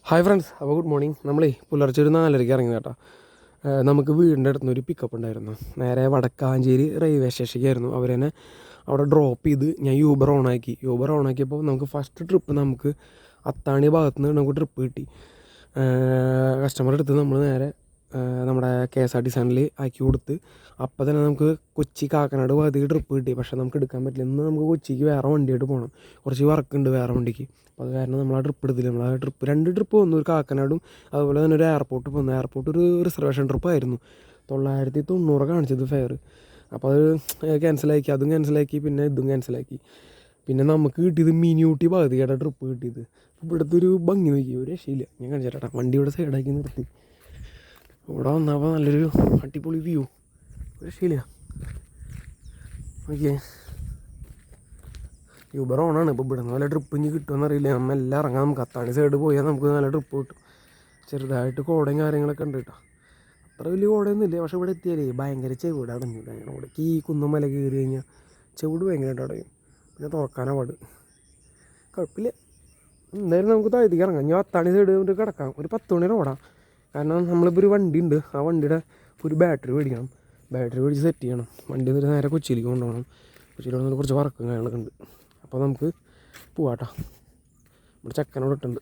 Hi friends, അപ്പോൾ good morning. നമ്മളേ പുലർച്ചെ ഒരു 4:30 ഇറങ്ങി കേട്ടോ. നമുക്ക് വീടിൻ്റെ അടുത്തുനിന്ന് ഒരു പിക്കപ്പ് ഉണ്ടായിരുന്നു. നേരെ വടക്കാഞ്ചേരി റെയിൽവേ സ്റ്റേഷനിലേക്കായിരുന്നു. അവർ തന്നെ അവിടെ ഡ്രോപ്പ് ചെയ്ത് ഞാൻ യൂബർ ഓണാക്കിയപ്പോൾ നമുക്ക് ഫസ്റ്റ് ട്രിപ്പ് നമുക്ക് അത്താണി ഭാഗത്തു നിന്ന് നമുക്ക് ട്രിപ്പ് കിട്ടി. കസ്റ്റമർ എടുത്ത് നമ്മൾ നേരെ നമ്മുടെ KSRTC ആക്കി കൊടുത്ത് അപ്പോൾ തന്നെ നമുക്ക് കൊച്ചി കാക്കനാട് ഭാഗത്തേക്ക് ട്രിപ്പ് കിട്ടി. പക്ഷേ നമുക്ക് എടുക്കാൻ പറ്റില്ല. ഇന്ന് നമുക്ക് കൊച്ചിക്ക് വേറെ വണ്ടിയായിട്ട് പോകണം. കുറച്ച് വർക്കുണ്ട് വേറെ വണ്ടിക്ക്. അപ്പോൾ അത് കാരണം നമ്മൾ ആ ട്രിപ്പ് എടുത്തില്ല. നമ്മൾ ആ ട്രിപ്പ് 2 ട്രിപ്പ് വന്നു. ഒരു കാക്കനാടും അതുപോലെ തന്നെ ഒരു എയർപോർട്ട് പോന്നു. എയർപോർട്ട് ഒരു റിസർവേഷൻ ട്രിപ്പായിരുന്നു. 990 കാണിച്ചത് ഫെയർ. അപ്പോൾ അത് ക്യാൻസലാക്കി, അതും ക്യാൻസലാക്കി, പിന്നെ ഇതും ക്യാൻസലാക്കി. പിന്നെ നമുക്ക് കിട്ടിയത് മിനിയൂട്ടി ഭാഗത്തേക്കാണ് ട്രിപ്പ് കിട്ടിയത്. ഇവിടുത്തെ ഒരു ഭംഗി നോക്കി ഒരു രക്ഷയില്ല. ഞാൻ കാണിച്ചിട്ടാ വണ്ടി ഇവിടെ സൈഡാക്കി നിർത്തി. ഇവിടെ വന്നപ്പോൾ നല്ലൊരു അടിപൊളി വ്യൂ, ഒരു രക്ഷയില്ല. ഓക്കെ, യൂബർ ഓണാണ്. ഇപ്പോൾ ഇവിടെ നിന്ന് നല്ല ട്രിപ്പ് ഇനി കിട്ടുമെന്നറിയില്ല. നമ്മൾ എല്ലാം ഇറങ്ങാം. നമുക്ക് അത്താണി സൈഡ് പോയാൽ നമുക്ക് നല്ല ട്രിപ്പ് കിട്ടും. ചെറുതായിട്ട് കോടയും കാര്യങ്ങളൊക്കെ ഉണ്ട് കേട്ടോ. അത്ര വലിയ കോടയൊന്നും ഇല്ല. പക്ഷേ ഇവിടെ എത്തിയാലേ ഭയങ്കര ചെവിട് അടഞ്ഞു. ഭയങ്കര കൂടെ ഈ കുന്നും മല കയറി കഴിഞ്ഞാൽ ചെവിട് ഭയങ്കരമായിട്ട് അടയും. പിന്നെ തുറക്കാനാ പാട്. കുഴപ്പമില്ല. എന്തായാലും നമുക്ക് താഴത്തേക്ക് ഇറങ്ങാം. ഞാൻ അത്താണി സൈഡ് കൊണ്ട് കിടക്കാം. ഒരു 10 മണി ഓടാം. കാരണം നമ്മളിപ്പോൾ ഒരു വണ്ടി ഉണ്ട്. ആ വണ്ടിയുടെ ഒരു ബാറ്ററി മേടിക്കണം. ബാറ്ററി മേടിച്ച് സെറ്റ് ചെയ്യണം. വണ്ടി എന്നിട്ട് നേരെ കൊച്ചിയിലേക്ക് കൊണ്ടുപോകണം. കൊച്ചിയിൽ വന്നിട്ട് കുറച്ച് വർക്കും കാര്യങ്ങളൊക്കെ ഉണ്ട്. അപ്പോൾ നമുക്ക് പോവാട്ടോ. ഇവിടെ ചെക്കനോട് ഇട്ടുണ്ട്.